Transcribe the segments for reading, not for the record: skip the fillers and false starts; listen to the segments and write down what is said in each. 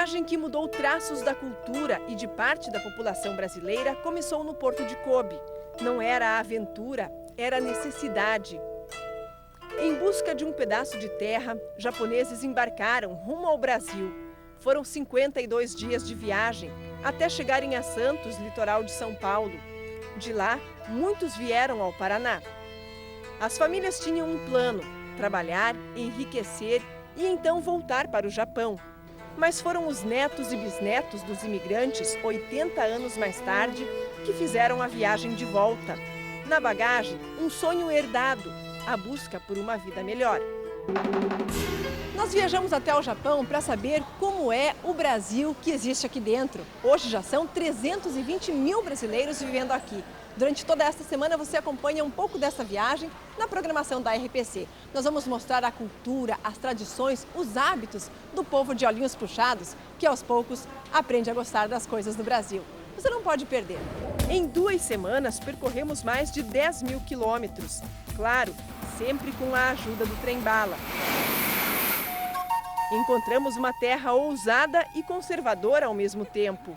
viagem que mudou traços da cultura e de parte da população brasileira começou no Porto de Kobe. Não era a aventura, era a necessidade. Em busca de um pedaço de terra, japoneses embarcaram rumo ao Brasil. Foram 52 dias de viagem, até chegarem a Santos, litoral de São Paulo. De lá, muitos vieram ao Paraná. As famílias tinham um plano: trabalhar, enriquecer e então voltar para o Japão. Mas foram os netos e bisnetos dos imigrantes, 80 anos mais tarde, que fizeram a viagem de volta. Na bagagem, um sonho herdado, a busca por uma vida melhor. Nós viajamos até o Japão para saber como é o Brasil que existe aqui dentro. Hoje já são 320 mil brasileiros vivendo aqui. Durante toda esta semana você acompanha um pouco dessa viagem na programação da RPC. Nós vamos mostrar a cultura, as tradições, os hábitos do povo de olhinhos puxados, que aos poucos aprende a gostar das coisas do Brasil. Você não pode perder. Em 2 semanas percorremos mais de 10 mil quilômetros. Claro, sempre com a ajuda do trem-bala. Encontramos uma terra ousada e conservadora ao mesmo tempo.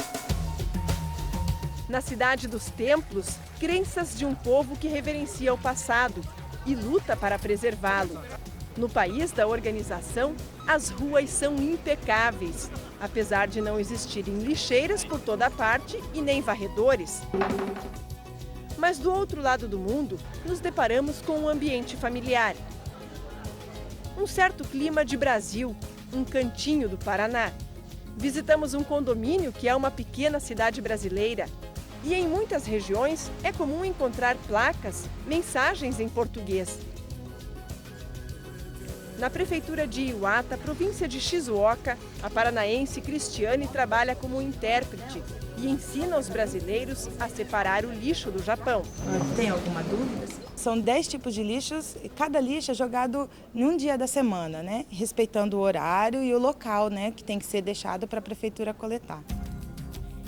Na cidade dos templos, crenças de um povo que reverencia o passado e luta para preservá-lo. No país da organização, as ruas são impecáveis, apesar de não existirem lixeiras por toda parte e nem varredores. Mas do outro lado do mundo, nos deparamos com um ambiente familiar. Um certo clima de Brasil, um cantinho do Paraná. Visitamos um condomínio que é uma pequena cidade brasileira. E em muitas regiões é comum encontrar placas, mensagens em português. Na prefeitura de Iwata, província de Shizuoka, a paranaense Cristiane trabalha como intérprete e ensina os brasileiros a separar o lixo do Japão. Tem alguma dúvida? São 10 tipos de lixos e cada lixo é jogado num dia da semana, né? Respeitando o horário e o local, né? Que tem que ser deixado para a prefeitura coletar.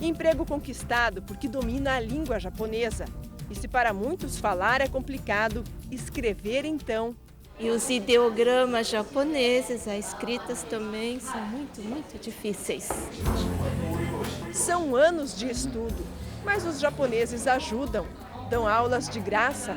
Emprego conquistado porque domina a língua japonesa. E se para muitos falar é complicado, escrever então. E os ideogramas japoneses, as escritas também são muito difíceis. São anos de estudo, mas os japoneses ajudam, dão aulas de graça.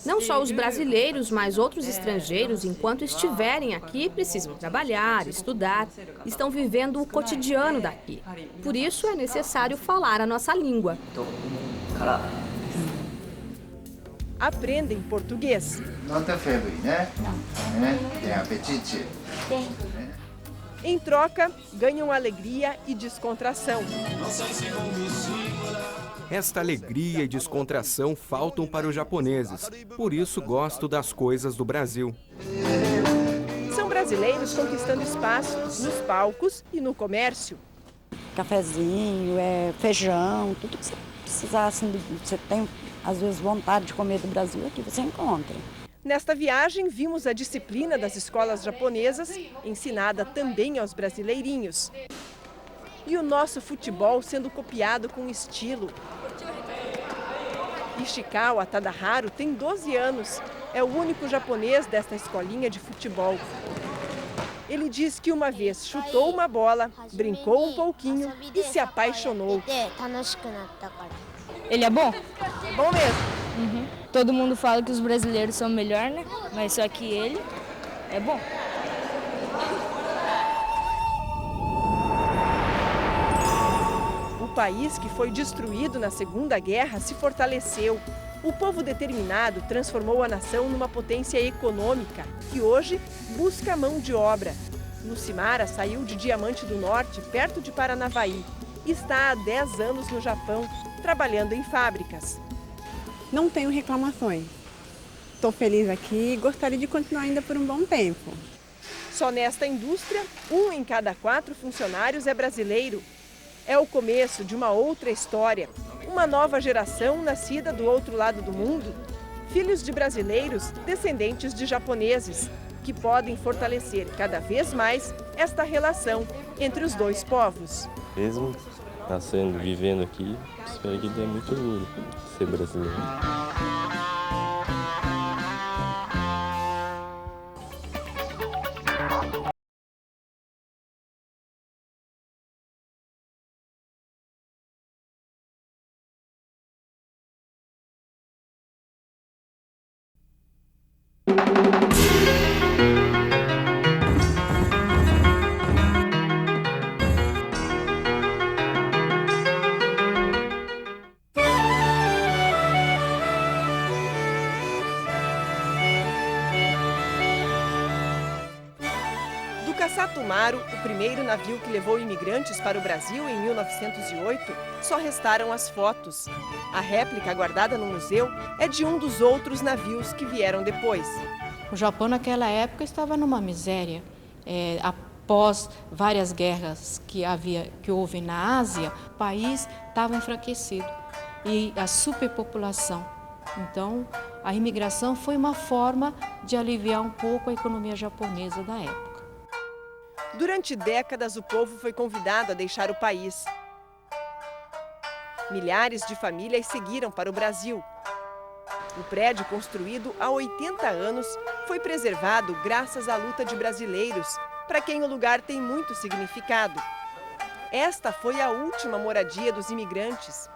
Não só os brasileiros, mas outros estrangeiros, enquanto estiverem aqui, precisam trabalhar, estudar, estão vivendo o cotidiano daqui. Por isso é necessário falar a nossa língua. Aprendem português. Não tem febre, né? Tem apetite. Em troca, ganham alegria e descontração. Esta alegria e descontração faltam para os japoneses. Por isso gosto das coisas do Brasil. São brasileiros conquistando espaço nos palcos e no comércio. Cafezinho, feijão, tudo que você precisar, assim, você tem às vezes vontade de comer do Brasil, aqui você encontra. Nesta viagem, vimos a disciplina das escolas japonesas, ensinada também aos brasileirinhos. E o nosso futebol sendo copiado com estilo. Ishikawa Tadaharu tem 12 anos. É o único japonês desta escolinha de futebol. Ele diz que uma vez chutou uma bola, brincou um pouquinho e se apaixonou. Ele é bom? Bom mesmo. Todo mundo fala que os brasileiros são melhor, né? Mas só que ele é bom. O país que foi destruído na Segunda Guerra se fortaleceu. O povo determinado transformou a nação numa potência econômica que hoje busca mão de obra. Lucimara saiu de Diamante do Norte, perto de Paranavaí. Está há 10 anos no Japão, trabalhando em fábricas. Não tenho reclamações. Estou feliz aqui e gostaria de continuar ainda por um bom tempo. Só nesta indústria, 1 em cada 4 funcionários é brasileiro. É o começo de uma outra história. Uma nova geração nascida do outro lado do mundo. Filhos de brasileiros, descendentes de japoneses, que podem fortalecer cada vez mais esta relação entre os dois povos. Mesmo nascendo, vivendo aqui, espero que dê muito orgulho ser brasileiro. Satomaru, o primeiro navio que levou imigrantes para o Brasil em 1908, só restaram as fotos. A réplica guardada no museu é de um dos outros navios que vieram depois. O Japão, naquela época, estava numa miséria. Após várias guerras que houve na Ásia, o país estava enfraquecido e a superpopulação. Então, a imigração foi uma forma de aliviar um pouco a economia japonesa da época. Durante décadas, o povo foi convidado a deixar o país. Milhares de famílias seguiram para o Brasil. O prédio, construído há 80 anos, foi preservado graças à luta de brasileiros, para quem o lugar tem muito significado. Esta foi a última moradia dos imigrantes.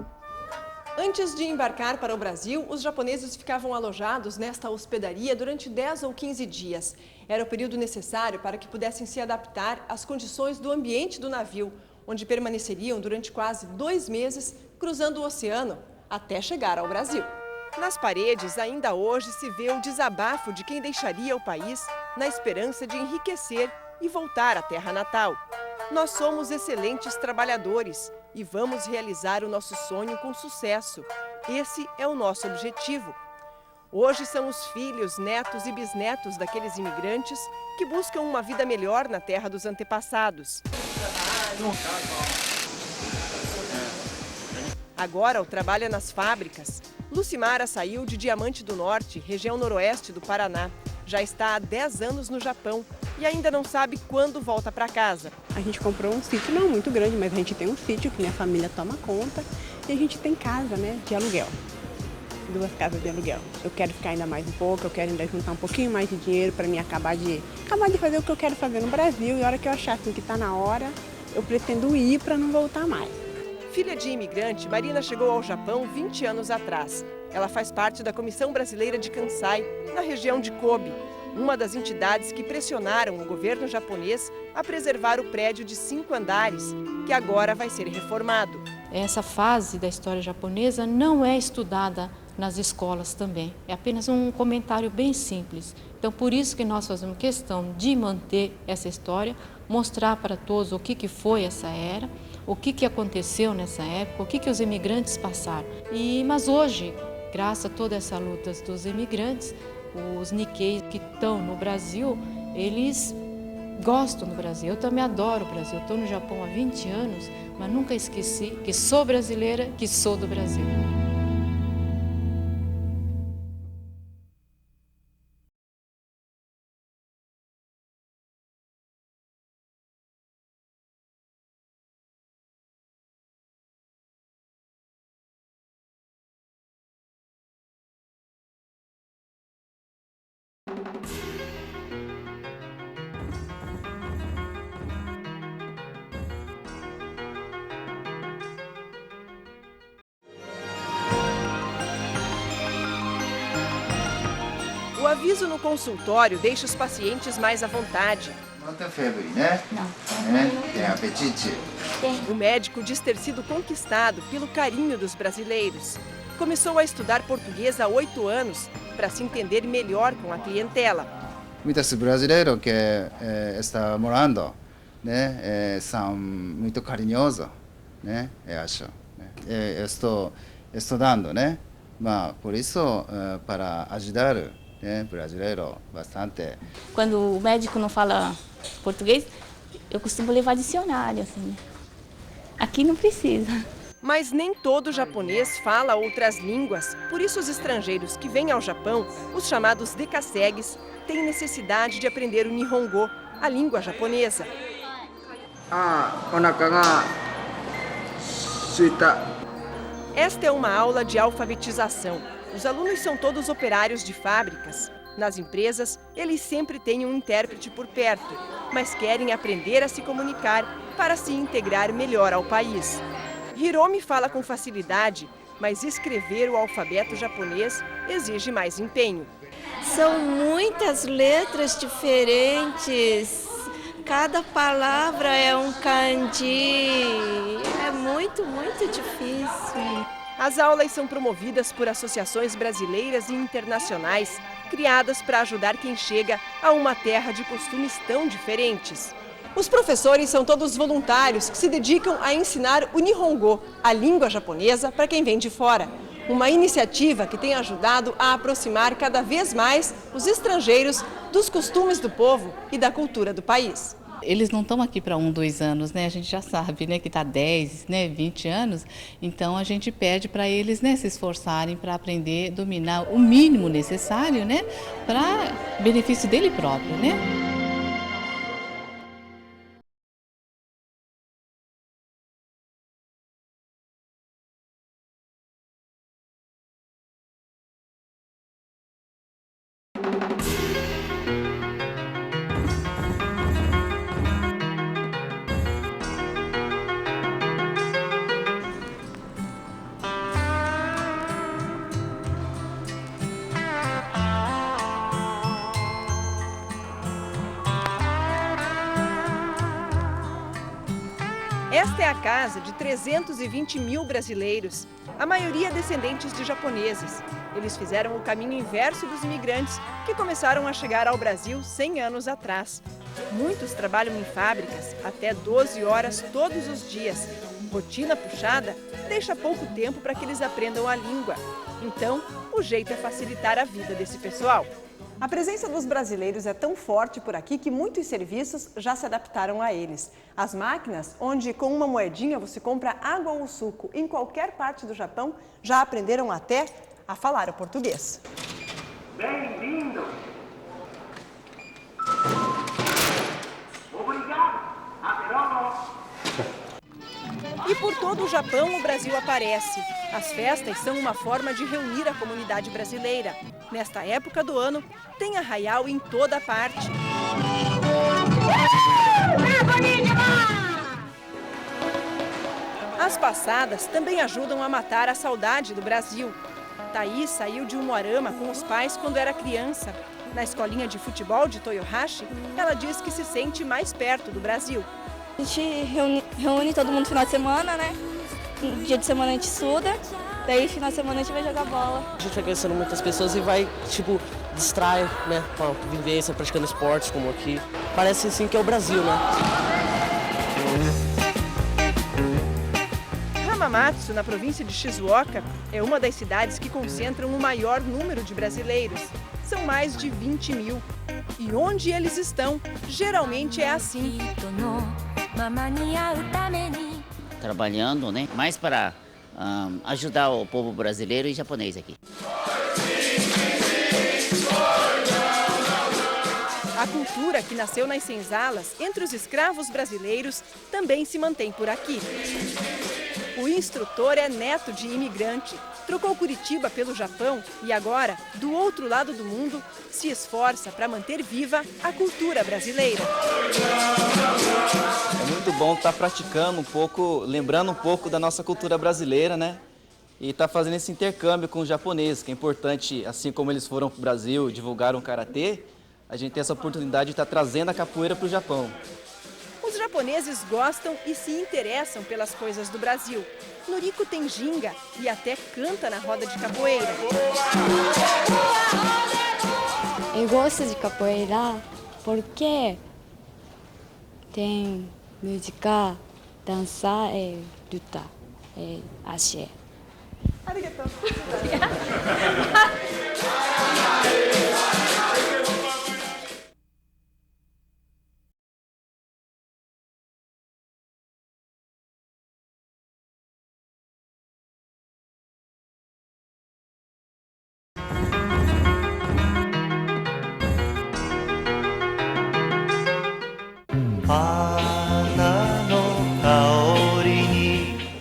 Antes de embarcar para o Brasil, os japoneses ficavam alojados nesta hospedaria durante 10 ou 15 dias. Era o período necessário para que pudessem se adaptar às condições do ambiente do navio, onde permaneceriam durante quase 2 meses, cruzando o oceano, até chegar ao Brasil. Nas paredes, ainda hoje se vê o desabafo de quem deixaria o país na esperança de enriquecer e voltar à terra natal. Nós somos excelentes trabalhadores e vamos realizar o nosso sonho com sucesso. Esse é o nosso objetivo. Hoje são os filhos, netos e bisnetos daqueles imigrantes que buscam uma vida melhor na terra dos antepassados. Agora o trabalho é nas fábricas. Lucimara saiu de Diamante do Norte, região noroeste do Paraná. Já está há 10 anos no Japão e ainda não sabe quando volta para casa. A gente comprou um sítio, não muito grande, mas a gente tem um sítio que minha família toma conta. E a gente tem casa, né, de aluguel. 2 casas de aluguel. Eu quero ficar ainda mais um pouco, eu quero ainda juntar um pouquinho mais de dinheiro para mim acabar de fazer o que eu quero fazer no Brasil. E a hora que eu achar assim, que está na hora, eu pretendo ir para não voltar mais. Filha de imigrante, Marina chegou ao Japão 20 anos atrás. Ela faz parte da Comissão Brasileira de Kansai, na região de Kobe, uma das entidades que pressionaram o governo japonês a preservar o prédio de 5 andares, que agora vai ser reformado. Essa fase da história japonesa não é estudada nas escolas também. É apenas um comentário bem simples. Então, por isso que nós fazemos questão de manter essa história, mostrar para todos o que foi essa era, o que aconteceu nessa época, o que os imigrantes passaram. Mas hoje, graças a toda essa luta dos imigrantes, os Nikkeis que estão no Brasil, eles gostam do Brasil. Eu também adoro o Brasil. Estou no Japão há 20 anos, mas nunca esqueci que sou brasileira, que sou do Brasil. O aviso no consultório deixa os pacientes mais à vontade. Não tem febre, né? Não. Tem apetite? O médico diz ter sido conquistado pelo carinho dos brasileiros. Começou a estudar português há 8 anos para se entender melhor com a clientela. Muitos brasileiros que estão morando, né, são muito carinhosos, né? Eu acho. Eu estou estudando, né? Mas por isso para ajudar brasileiro bastante. Quando o médico não fala português, eu costumo levar dicionário, assim. Aqui não precisa. Mas nem todo japonês fala outras línguas. Por isso os estrangeiros que vêm ao Japão, os chamados dekasegues, têm necessidade de aprender o Nihongo, a língua japonesa. Esta é uma aula de alfabetização. Os alunos são todos operários de fábricas. Nas empresas, eles sempre têm um intérprete por perto, mas querem aprender a se comunicar para se integrar melhor ao país. Hiromi fala com facilidade, mas escrever o alfabeto japonês exige mais empenho. São muitas letras diferentes. Cada palavra é um kanji. É muito, muito difícil. As aulas são promovidas por associações brasileiras e internacionais, criadas para ajudar quem chega a uma terra de costumes tão diferentes. Os professores são todos voluntários que se dedicam a ensinar o Nihongo, a língua japonesa, para quem vem de fora. Uma iniciativa que tem ajudado a aproximar cada vez mais os estrangeiros dos costumes do povo e da cultura do país. Eles não estão aqui para 1, 2 anos, né? A gente já sabe, né, que está 10, né, 20 anos. Então a gente pede para eles, né, se esforçarem para aprender, dominar o mínimo necessário, né, para benefício dele próprio, né? Esta é a casa de 320 mil brasileiros, a maioria descendentes de japoneses. Eles fizeram o caminho inverso dos imigrantes que começaram a chegar ao Brasil 100 anos atrás. Muitos trabalham em fábricas até 12 horas todos os dias. Rotina puxada deixa pouco tempo para que eles aprendam a língua. Então, o jeito é facilitar a vida desse pessoal. A presença dos brasileiros é tão forte por aqui que muitos serviços já se adaptaram a eles. As máquinas, onde com uma moedinha você compra água ou suco em qualquer parte do Japão, já aprenderam até a falar o português. Bem-vindo! Obrigado! Aperolo! E por todo o Japão o Brasil aparece. As festas são uma forma de reunir a comunidade brasileira. Nesta época do ano, tem arraial em toda parte. As passadas também ajudam a matar a saudade do Brasil. Thaís saiu de Umuarama com os pais quando era criança. Na escolinha de futebol de Toyohashi, ela diz que se sente mais perto do Brasil. A gente reúne todo mundo no final de semana, né? No dia de semana a gente estuda, daí final de semana a gente vai jogar bola. A gente vai conhecendo muitas pessoas e vai, distrai, né? Com a vivência, praticando esportes como aqui. Parece assim que é o Brasil, né? Hamamatsu, na província de Shizuoka, é uma das cidades que concentram o maior número de brasileiros. São mais de 20 mil. E onde eles estão, geralmente é assim. Trabalhando, né? Mais para ajudar o povo brasileiro e japonês aqui. A cultura que nasceu nas senzalas entre os escravos brasileiros também se mantém por aqui. O instrutor é neto de imigrante, trocou Curitiba pelo Japão e agora, do outro lado do mundo, se esforça para manter viva a cultura brasileira. É muito bom estar praticando um pouco, lembrando um pouco da nossa cultura brasileira, né? E estar fazendo esse intercâmbio com os japoneses, que é importante, assim como eles foram para o Brasil, divulgaram o karatê, a gente tem essa oportunidade de estar trazendo a capoeira para o Japão. Os japoneses gostam e se interessam pelas coisas do Brasil. Noriko tem ginga e até canta na roda de capoeira. Eu gosto de capoeira porque tem música, dançar e luta, axé. Arigatou.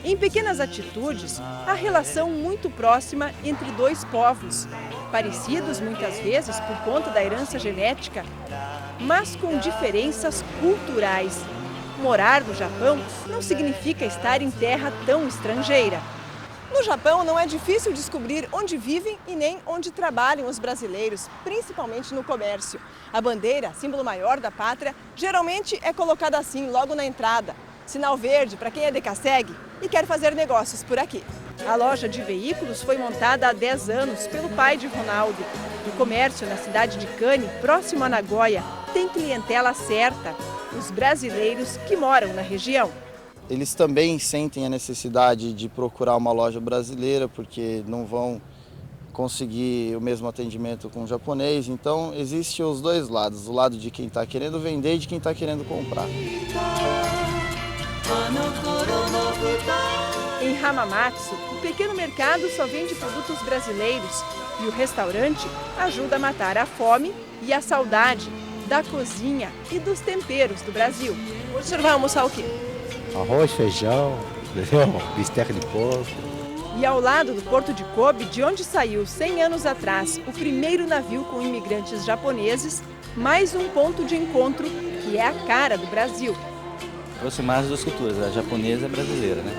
Em pequenas atitudes, há relação muito próxima entre dois povos, parecidos muitas vezes por conta da herança genética, mas com diferenças culturais. Morar no Japão não significa estar em terra tão estrangeira. No Japão, não é difícil descobrir onde vivem e nem onde trabalham os brasileiros, principalmente no comércio. A bandeira, símbolo maior da pátria, geralmente é colocada assim logo na entrada. Sinal verde para quem é de Kasegi e quer fazer negócios por aqui. A loja de veículos foi montada há 10 anos pelo pai de Ronaldo. O comércio na cidade de Kane, próximo a Nagoya, tem clientela certa. os brasileiros que moram na região. Eles também sentem a necessidade de procurar uma loja brasileira, porque não vão conseguir o mesmo atendimento com o japonês. Então, existem os dois lados, o lado de quem está querendo vender e de quem está querendo comprar. Em Hamamatsu, o pequeno mercado só vende produtos brasileiros e o restaurante ajuda a matar a fome e a saudade da cozinha e dos temperos do Brasil. Hoje o senhor vai almoçar o quê? Arroz, feijão, bisteca de porco. E ao lado do porto de Kobe, de onde saiu 100 anos atrás o primeiro navio com imigrantes japoneses, mais um ponto de encontro que é a cara do Brasil. Aproximar as duas culturas, a japonesa e a brasileira, né?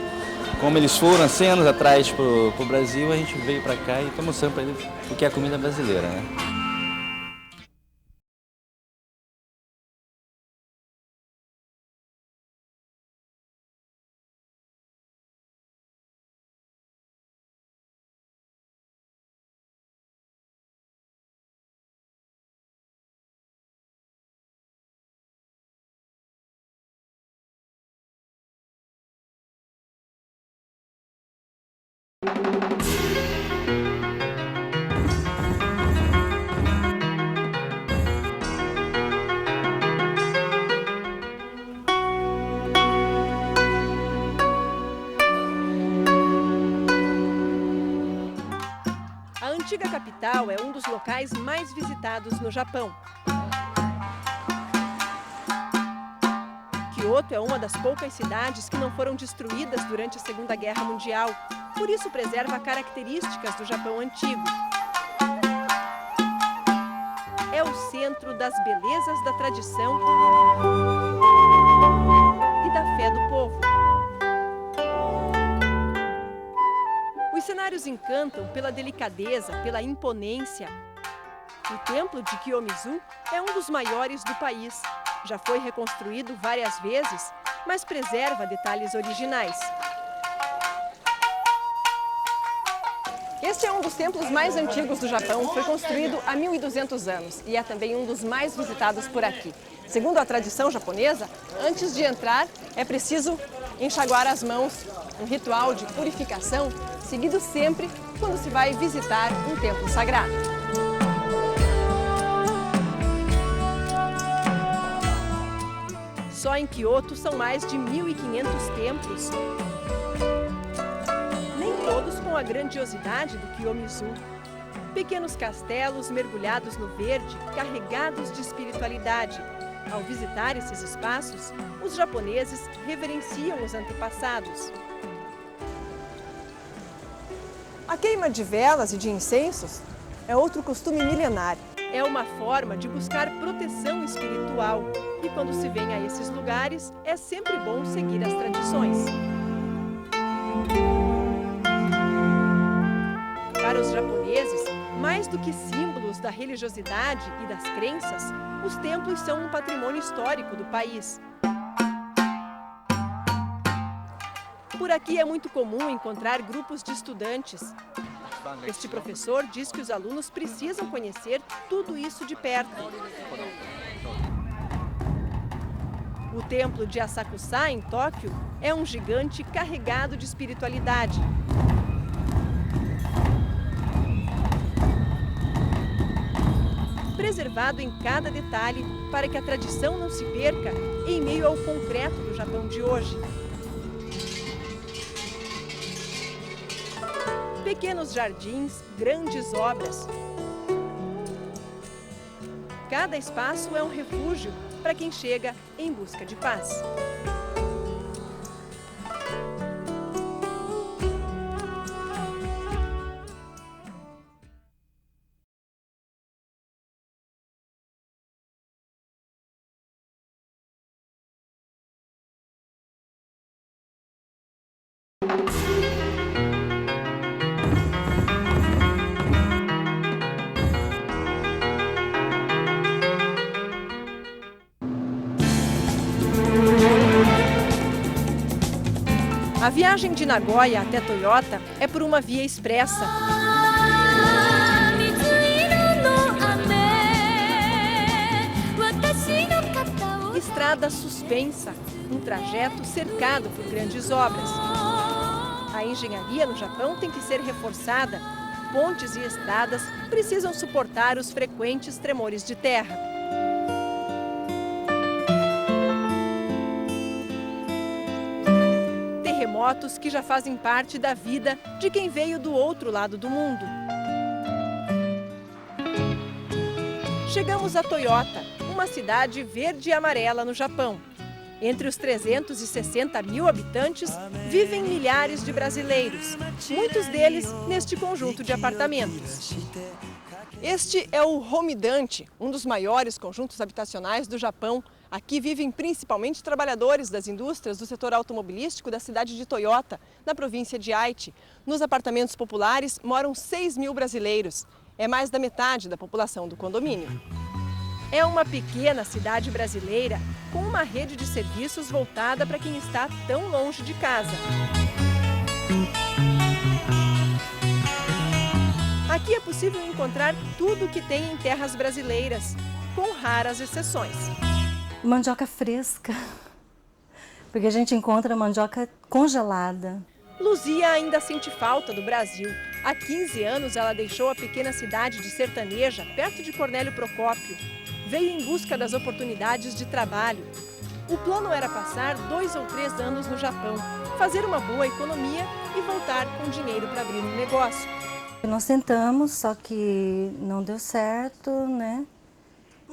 Como eles foram há 100 anos atrás para o Brasil, a gente veio para cá e está mostrando para eles o que é a comida brasileira, né? A antiga capital é um dos locais mais visitados no Japão. Kyoto é uma das poucas cidades que não foram destruídas durante a Segunda Guerra Mundial. Por isso preserva características do Japão antigo. É o centro das belezas da tradição e da fé do povo. Os cenários encantam pela delicadeza, pela imponência. O templo de Kiyomizu é um dos maiores do país. Já foi reconstruído várias vezes, mas preserva detalhes originais. Este é um dos templos mais antigos do Japão, foi construído há 1.200 anos e é também um dos mais visitados por aqui. Segundo a tradição japonesa, antes de entrar é preciso enxaguar as mãos, um ritual de purificação seguido sempre quando se vai visitar um templo sagrado. Só em Kyoto são mais de 1.500 templos. Nem todos com a grandiosidade do Kiyomizu. Pequenos castelos mergulhados no verde, carregados de espiritualidade. Ao visitar esses espaços, os japoneses reverenciam os antepassados. A queima de velas e de incensos é outro costume milenário. É uma forma de buscar proteção espiritual. E quando se vem a esses lugares, é sempre bom seguir as tradições. Para os japoneses, mais do que símbolos da religiosidade e das crenças, os templos são um patrimônio histórico do país. Por aqui é muito comum encontrar grupos de estudantes. Este professor diz que os alunos precisam conhecer tudo isso de perto. O templo de Asakusa, em Tóquio, é um gigante carregado de espiritualidade. Preservado em cada detalhe para que a tradição não se perca em meio ao concreto do Japão de hoje. Pequenos jardins, grandes obras. Cada espaço é um refúgio para quem chega em busca de paz. A viagem de Nagoya até Toyota é por uma via expressa. Estrada estrada suspensa, um trajeto cercado por grandes obras. A engenharia no Japão tem que ser reforçada. Pontes e estradas precisam suportar os frequentes tremores de terra. Terremotos que já fazem parte da vida de quem veio do outro lado do mundo. Chegamos a Toyota, uma cidade verde e amarela no Japão. Entre os 360 mil habitantes, vivem milhares de brasileiros, muitos deles neste conjunto de apartamentos. Este é o Homidante, um dos maiores conjuntos habitacionais do Japão. Aqui vivem principalmente trabalhadores das indústrias do setor automobilístico da cidade de Toyota, na província de Aichi. Nos apartamentos populares moram 6 mil brasileiros. É mais da metade da população do condomínio. É uma pequena cidade brasileira com uma rede de serviços voltada para quem está tão longe de casa. Aqui é possível encontrar tudo o que tem em terras brasileiras, com raras exceções. Mandioca fresca, porque a gente encontra mandioca congelada. Luzia ainda sente falta do Brasil. Há 15 anos ela deixou a pequena cidade de Sertaneja, perto de Cornélio Procópio. Veio em busca das oportunidades de trabalho. O plano era passar 2 ou 3 anos no Japão, fazer uma boa economia e voltar com dinheiro para abrir um negócio. Nós tentamos, só que não deu certo, né?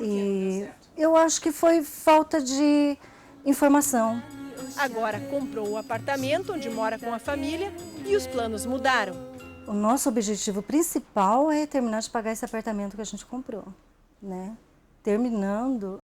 E eu acho que foi falta de informação. Agora comprou o apartamento onde mora com a família e os planos mudaram. O nosso objetivo principal é terminar de pagar esse apartamento que a gente comprou, né? Terminando,